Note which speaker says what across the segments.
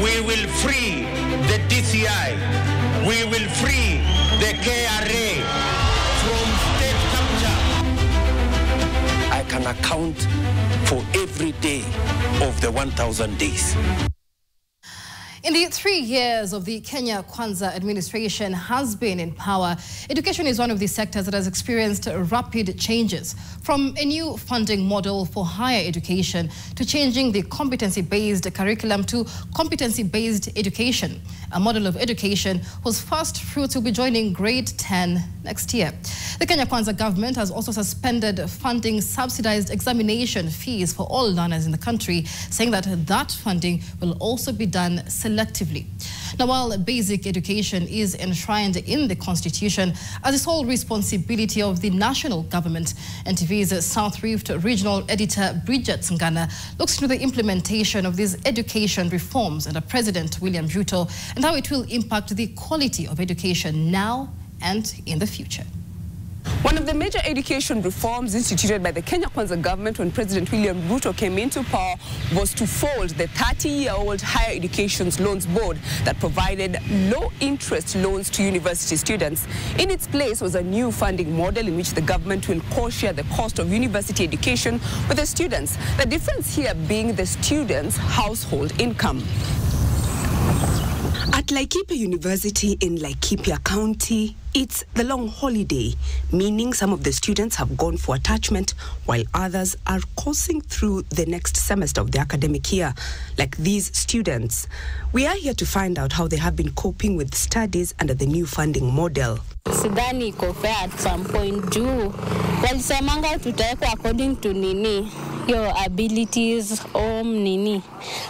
Speaker 1: We will free the DCI. We will free the KRA from state capture. I can account for every day of the 1,000 days.
Speaker 2: In the 3 years of the Kenya Kwanza administration has been in power, education is one of the sectors that has experienced rapid changes. From a new funding model for higher education to changing the competency-based curriculum to competency-based education. A model of education whose first fruits will be joining grade 10 next year. The Kenya Kwanza government has also suspended funding subsidized examination fees for all learners in the country, saying that funding will also be done selectively. Now, while basic education is enshrined in the Constitution as the sole responsibility of the national government, NTV's South Rift regional editor Bridget Ngana looks into the implementation of these education reforms under President William Ruto and how it will impact the quality of education now and in the future.
Speaker 3: One of the major education reforms instituted by the Kenya Kwanza government when President William Ruto came into power was to fold the 30-year-old Higher Education Loans Board that provided low-interest loans to university students. In its place was a new funding model in which the government will co-share the cost of university education with the students. The difference here being the students' household income.
Speaker 4: At Laikipia University in Laikipia County, it's the long holiday, meaning some of the students have gone for attachment while others are coursing through the next semester of the academic year, like these students. We are here to find out how they have been coping with studies under the new funding model.
Speaker 5: Sidhani iko fair at some point juu walisemanga tutawekwa according to your abilities nini,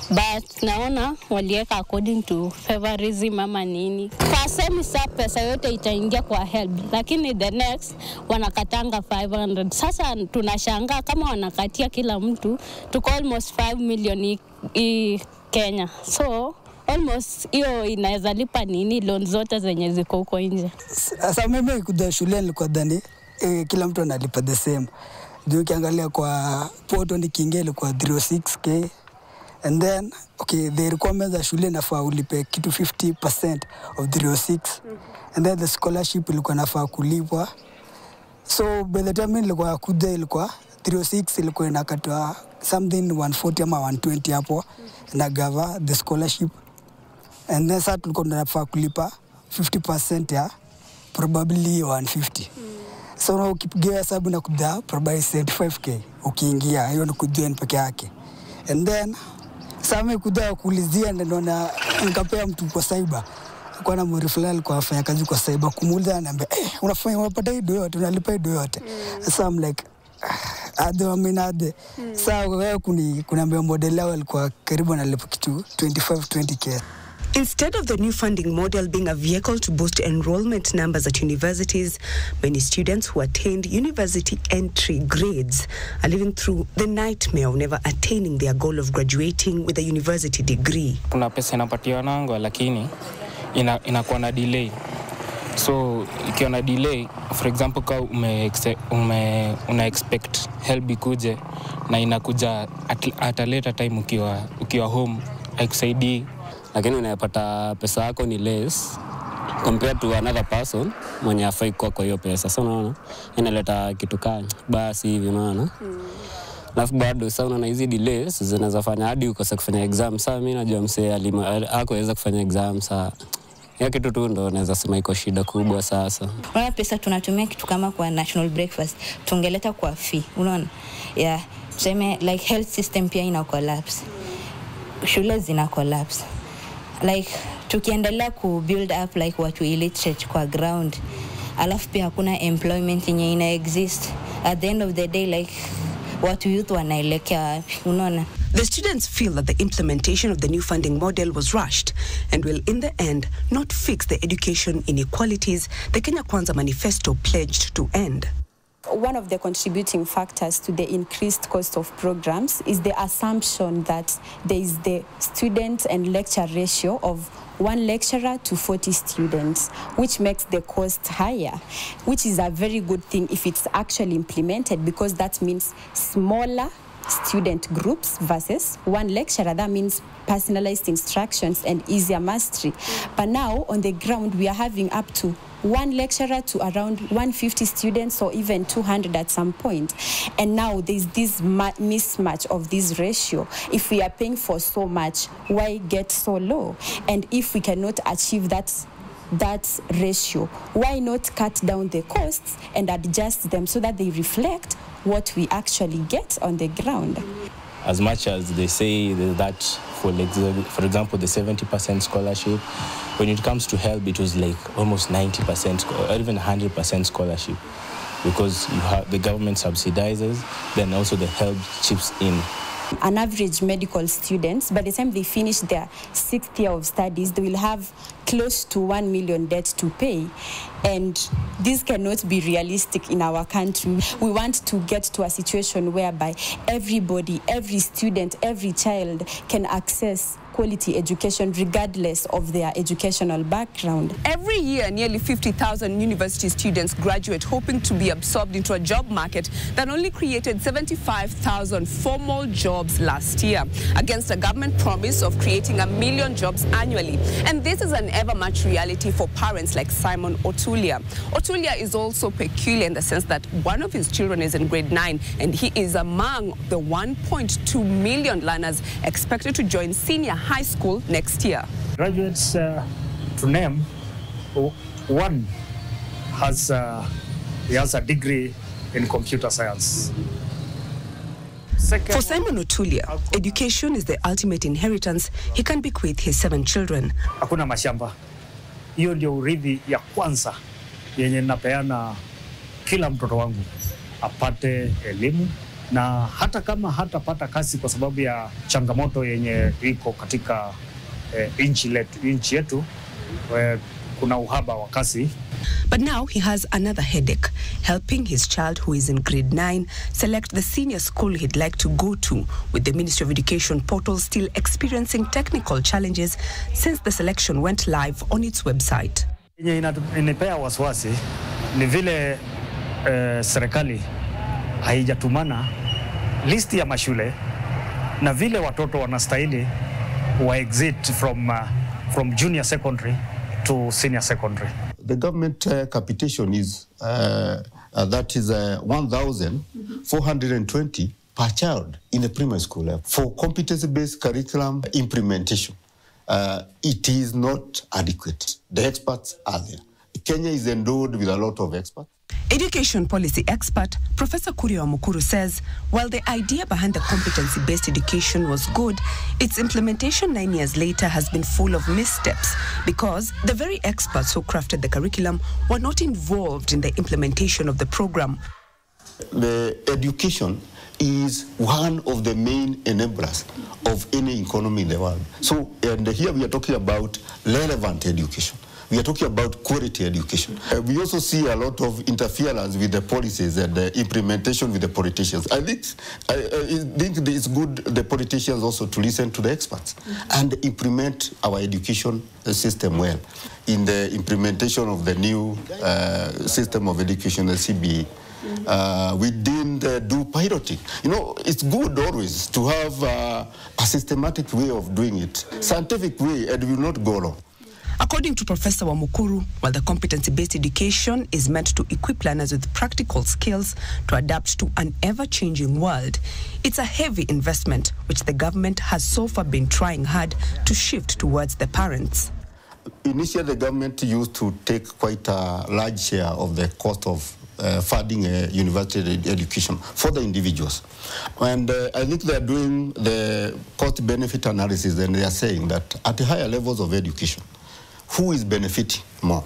Speaker 5: but naona waliweka according to favorism ama nini. Kwa semester pesa yote itaingia kwa help, lakini the next wanakatanga 500. Sasa tunashangaa kama wanakatia kila mtu tuko almost 5 million Kenya. So almost hiyo inaweza lipa nini loan zote zenye ziko huko nje.
Speaker 6: Sasa mimi kuja shule nilikuwa dhani kila mtu analipa the same. Ndio ukiangalia kwa poto ni kingele kwa 06k, and then okay, the requirements za shule nafaa ulipe kitu 50% of 06, and then the scholarship ilikuwa nafaa kulipwa. So by the time nilikuwa kuja ilikuwa 06 ilikuwa inakatwa something 140 ama 120 hapo na gava the scholarship, and then sasa tulikuwa tunafaa kulipa 50% ya probably 150. So now ukipigia hesabu na kuja probably 75k ukiingia, hiyo ni kujoin peke yake. And then sasa kuja kuulizia ndio na nikapea mtu kwa cyber. Kwa na mreflal kwa afanya kazi kwa cyber kumuuliza anambia unapata hiyo yote unalipa hiyo yote. So I'm like ade. Sasa wewe kuniambia model yao alikuwa karibu na lipo kitu 25-20k.
Speaker 4: Instead of the new funding model being a vehicle to boost enrollment numbers at universities, many students who attained university entry grades are living through the nightmare of never attaining their goal of graduating with a university degree.
Speaker 7: Kuna pesa inapatiwa nango lakini inakuwa na delay. So ikiwa na delay, for example kama una expect help ikuje na inakuja at a later time ukiwa home haikusaidii.
Speaker 8: Lakini unapata pesa yako ni less compared to another person mwenye afai kwa hiyo pesa. So unaona inaleta kitu kani basi hivi unaona. Alafu bado sasa unaona hizi delays zinaweza fanya hadi ukose kufanya exam. Sasa mimi najua msee hakaweza kufanya exam sasa. Ya kitu tu ndo naweza sema iko shida kubwa sasa.
Speaker 9: Unaona pesa tunatumia kitu kama kwa national breakfast tungeleta kwa fee. Unaona? Yeah, tuseme like health system pia ina collapse. Shule zina collapse. Like tukiendelea ku build up like watu illiterate kwa ground, alafu pia hakuna employment yenye ina exist. At the end of the day like watu youth wanaelekea wapi, unaona?
Speaker 4: The students feel that the implementation of the new funding model was rushed and will in the end not fix the education inequalities the Kenya Kwanza manifesto pledged to end.
Speaker 10: One of the contributing factors to the increased cost of programs is the assumption that there is the student and lecture ratio of 1 lecturer to 40 students, which makes the cost higher, which is a very good thing if it's actually implemented, because that means smaller student groups versus one lecturer. That means personalized instructions and easier mastery. But now on the ground, we are having up to one lecturer to around 150 students or even 200 at some point. And now there's this mismatch of this ratio. If we are paying for so much, why get so low? And if we cannot achieve that ratio, why not cut down the costs and adjust them so that they reflect what we actually get on the ground?
Speaker 11: As much as they say that, for example, the 70% scholarship, when it comes to help, it was like almost 90% or even 100% scholarship, because you have the government subsidizes, then also the help chips in.
Speaker 10: An average medical student, by the time they finish their 6th year of studies, they will have close to 1 million debt to pay. And this cannot be realistic in our country. We want to get to a situation whereby everybody, every student, every child can access quality education regardless of their educational background.
Speaker 3: Every year, nearly 50,000 university students graduate hoping to be absorbed into a job market that only created 75,000 formal jobs last year, against a government promise of creating 1 million jobs annually. And this is an ever-much reality for parents like Simon Otulia. Otulia is also peculiar in the sense that one of his children is in grade 9, and he is among the 1.2 million learners expected to join senior high school next year.
Speaker 12: Graduates to name, one has a degree in computer science.
Speaker 4: For Simon Otulia, education is the ultimate inheritance he can bequeath his 7 children.
Speaker 12: Hakuna mashamba. Hiyo ndio urithi ya kwanza yenye napeana kila mtoto wangu apate elimu, na hata kama hatapata kazi kwa sababu ya changamoto yenye iko katika nchi yetu, kuna uhaba wa kazi.
Speaker 4: But now he has another headache, helping his child who is in grade 9 select the senior school he'd like to go to, with the Ministry of Education portal still experiencing technical challenges since the selection went live on its website.
Speaker 12: Yenye inipea wasiwasi ni vile serikali haijatumana listi ya mashule na vile watoto wanastahili wa exit from junior secondary to senior secondary.
Speaker 13: The government capitation is 1,420 per child in the primary school level. For competency-based curriculum implementation, it is not adequate. The experts are there. Kenya is endowed with a lot of experts.
Speaker 4: Education policy expert Professor Kuria Mukuru says while the idea behind the competency-based education was good, its implementation 9 years later has been full of missteps because the very experts who crafted the curriculum were not involved in the implementation of the program.
Speaker 13: The education is one of the main enablers of any economy in the world. So, and here we are talking about relevant education. We are talking about quality education. We also see a lot of interference with the policies and the implementation with the politicians. I think it's good the politicians also to listen to the experts and implement our education system well. In the implementation of the new system of education, the CBE, we didn't do piloting. You know, it's good always to have a systematic way of doing it, scientific way, and will not go wrong.
Speaker 4: According to Professor Wamukuru, while the competency-based education is meant to equip learners with practical skills to adapt to an ever-changing world, it's a heavy investment which the government has so far been trying hard to shift towards the parents.
Speaker 13: Initially, the government used to take quite a large share of the cost of funding university education for the individuals. And I think they are doing the cost-benefit analysis, and they are saying that at the higher levels of education, who is benefiting more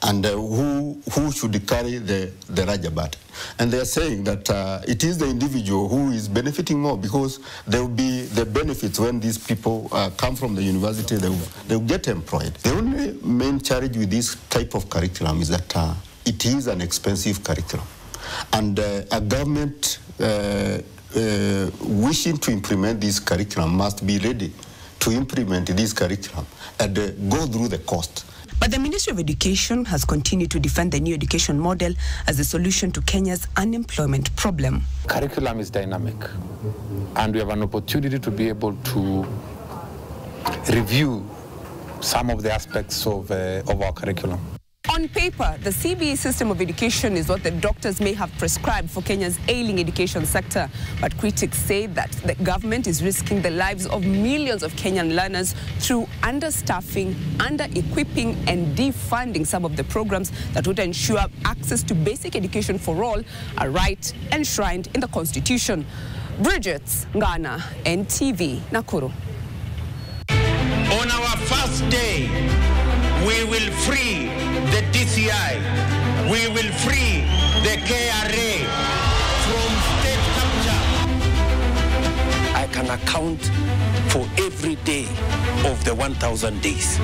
Speaker 13: and who should carry the larger burden. And they are saying that it is the individual who is benefiting more because there will be the benefits when these people come from the university, they will get employed. The only main challenge with this type of curriculum is that it is an expensive curriculum. And a government wishing to implement this curriculum must be ready to implement this curriculum and go through the cost.
Speaker 4: But the Ministry of Education has continued to defend the new education model as a solution to Kenya's unemployment problem.
Speaker 14: Curriculum is dynamic, and we have an opportunity to be able to review some of the aspects of our curriculum.
Speaker 3: On paper, the CBE system of education is what the doctors may have prescribed for Kenya's ailing education sector. But critics say that the government is risking the lives of millions of Kenyan learners through understaffing, under-equipping and defunding some of the programs that would ensure access to basic education for all, a right enshrined in the Constitution. Bridget Ngana, NTV, Nakuru.
Speaker 1: On our first day, we will free the DCI. We will free the KRA from state capture. I can account for every day of the 1,000 days.